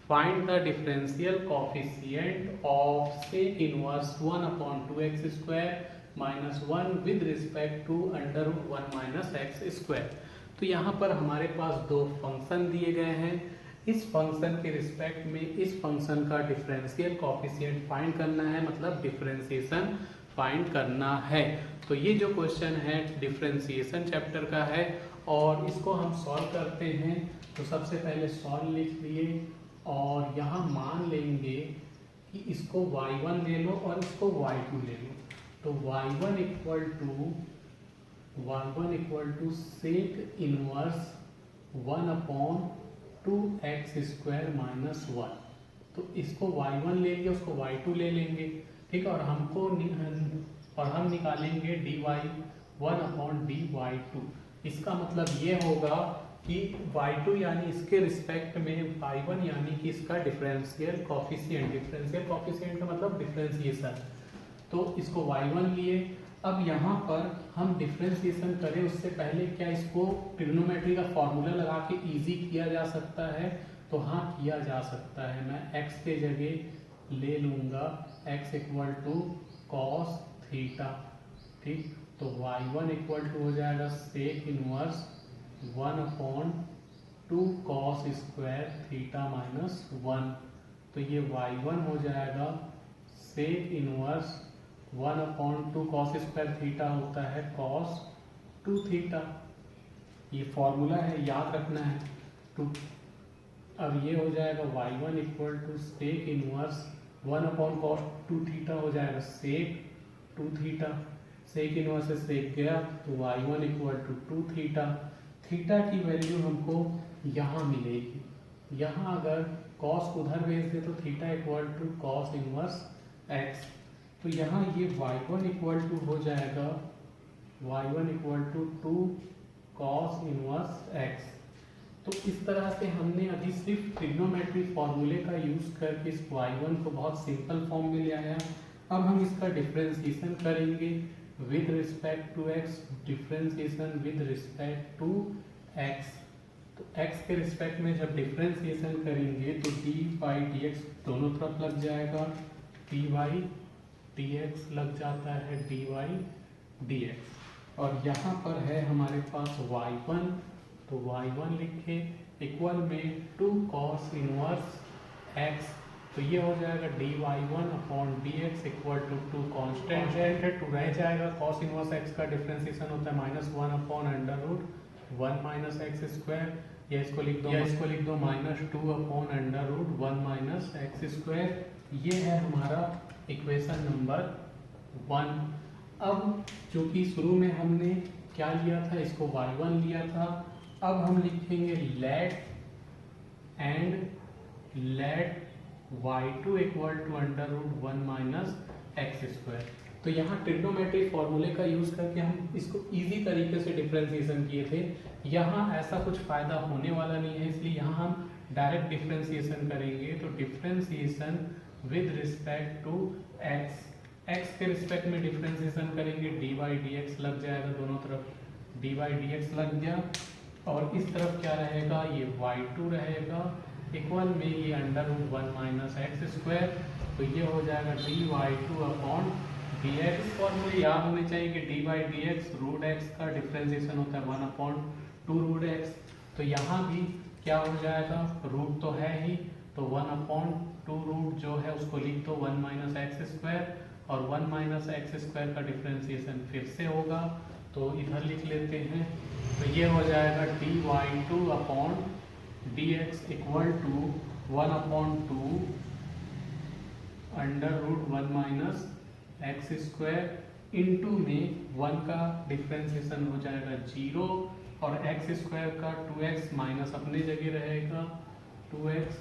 Find the differential coefficient of sec inverse 1/2x square minus 1 with respect to under root 1 minus x square. तो यहाँ पर हमारे पास दो function दिए गए हैं। इस फंक्शन के रिस्पेक्ट में इस फंक्शन का डिफरेंशियल कोफिशिएंट फाइंड करना है, मतलब डिफरेंशिएशन फाइंड करना है। तो ये जो क्वेश्चन है डिफरेंशिएशन चैप्टर का है और इसको हम सॉल्व करते हैं। तो सबसे पहले सॉल्व लिख लिए और यहाँ मान लेंगे कि इसको y1 ले लो और इसको y2 ले लो। तो y1 equal to sec inverse 1/2x square minus 1। तो इसको y1 ले लिया, उसको y2 ले लेंगे, ठीक है। और हम निकालेंगे dy 1/dy2। इसका मतलब ये होगा कि y2 यानी इसके रिस्पेक्ट में y1 यानी कि इसका डिफरेंशियल कोफिशिएंट का मतलब डिफरेंशिएशन। तो इसको y1 लिए। अब यहाँ पर हम डिफरेंशिएशन करें उससे पहले क्या इसको ट्रिग्नोमेट्री का फॉर्मूला लगा के इजी किया जा सकता है? तो हाँ, किया जा सकता है। मैं x के जगह ले लूँगा x equal to cos theta, ठीक। तो y1 इक्वल टू हो जाएगा sec inverse 1/2 cos square theta minus 1। तो ये y1 हो जाएगा sec inverse 1/2 cos square theta होता है कॉस 2 थीटा। ये फॉर्मूला है, याद रखना है। टू अब ये हो जाएगा y1 equal to sec inverse 1/cos 2 theta हो जाएगा सेक 2 थीटा। सेक इनवर्स से सेक गया तो y1 equal to 2 theta. Theta की वैल्यू हमको यहाँ मिलेगी। यहाँ अगर कॉस उधर भेज दे तो theta equal to cos inverse x। तो यहाँ ये y1 इक्वल टू हो जाएगा y1 equal to 2 cos inverse x। तो इस तरह से हमने अभी सिर्फ ट्रिग्नोमेट्री फॉर्मूले का यूज करके इस y1 को बहुत सिंपल फॉर्म में ले आया। अब हम इसका डिफरेंशिएशन करेंगे with respect to x, differentiation with respect to x। तो x के रिस्पेक्ट में जब डिफरेंशिएशन करेंगे तो dy dx दोनों तरफ लग जाएगा, dy dx लग जाता है dy dx। और यहाँ पर है हमारे पास y1, तो y1 लिखे इक्वल में 2 cos इनवर्स x। तो ये हो जाएगा dy1/dx इक्वल टू 2 कॉन्स्टेंट है, 2 रह जाएगा। cos इनवर्स x का डिफरेंशिएशन होता है -1/√1 माइनस एक्स स्क्वायर, या इसको लिख दो -2/√1 माइनस एक्स स्क्वायर। ये है हमारा इक्वेशन नंबर 1। अब चूंकि शुरू में हमने क्या लिया था, इसको y1 लिया था। अब हम लिखेंगे let y2 equal to √1 minus x square. तो यहाँ ट्रिग्नोमेट्री फॉर्मूले का यूज करके हम इसको इजी तरीके से डिफरेंशिएशन किए थे। यहाँ ऐसा कुछ फायदा होने वाला नहीं है, इसलिए यहाँ हम डायरेक्ट डिफरेंशिएशन करेंगे। तो differentiation with respect to x के रिस्पेक्ट में डिफरेंशिएशन करेंगे, dy dx लग जाएगा, दोनों तरफ dy dx लग गया। और इस तरफ क्या रहेगा, ये y2 रहेगा इक्वल में ये √1 माइनस एक्स स्क्वायर। तो ये हो जाएगा dy2/dx। फॉर्मूले याद होने चाहिए कि dy dx √x का डिफरेंशिएशन होता है 1/2√x। तो यहाँ भी क्या हो जाएगा, रूट तो है ही, तो 1/2 जो है उसको लिख दो 1 माइनस एक्स स्क्वायर, और 1 माइनस एक्स स्क्वायर का डिफरेंशिएशन फिर से होगा, तो इधर लिख लेते हैं। तो ये हो जाएगा dy2/dx equal to 1/2 √1 minus x square into में 1 का डिफरेंशिएशन हो जाएगा 0, और एक्स स्क्वायर का 2x माइनस अपने जगह रहेगा 2x।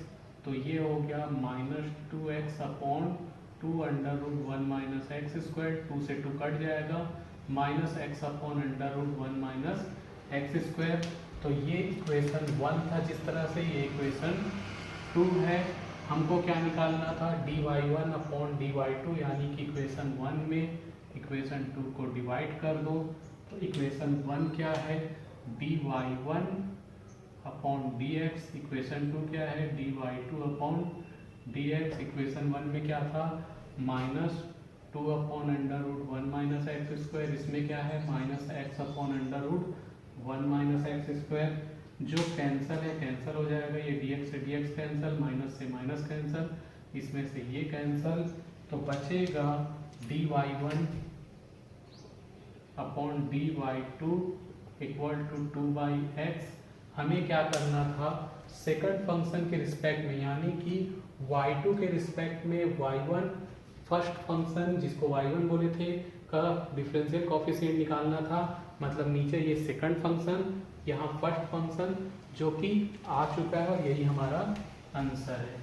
तो ये हो गया -2x/2 √1 माइनस एक्स स्क्वायर, 2 से 2 कट जाएगा, -x/√1 माइनस एक्स स्क्वायर। तो ये इक्वेशन 1 था। जिस तरह से ये इक्वेशन 2 है, हमको क्या निकालना था, dy1/dy2, यानी कि इक्वेशन 1 में इक्वेशन 2 को डिवाइड कर दो। तो इक्वेशन 1 क्या है, dy1 upon d x, equation 2 क्या है, dy 2 upon d x, equation 1 में क्या था, minus 2 upon under root 1 minus x square, इसमें क्या है minus x upon under root 1 minus x square, जो कैंसल है कैंसल हो जाएगा, ये dx से dx कैंसल, माइनस से माइनस कैंसल, इसमें से ये कैंसल, तो बचेगा dy1 upon dy2 equal to 2/x। हमें क्या करना था, सेकंड फंक्शन के रिस्पेक्ट में, यानी कि y2 के रिस्पेक्ट में y1 फर्स्ट फंक्शन जिसको y1 बोले थे का डिफरेंशियल कोफिशिएंट निकालना था, मतलब नीचे ये सेकंड फंक्शन, यहाँ फर्स्ट फंक्शन, जो कि आ चुका है और यही हमारा आंसर है।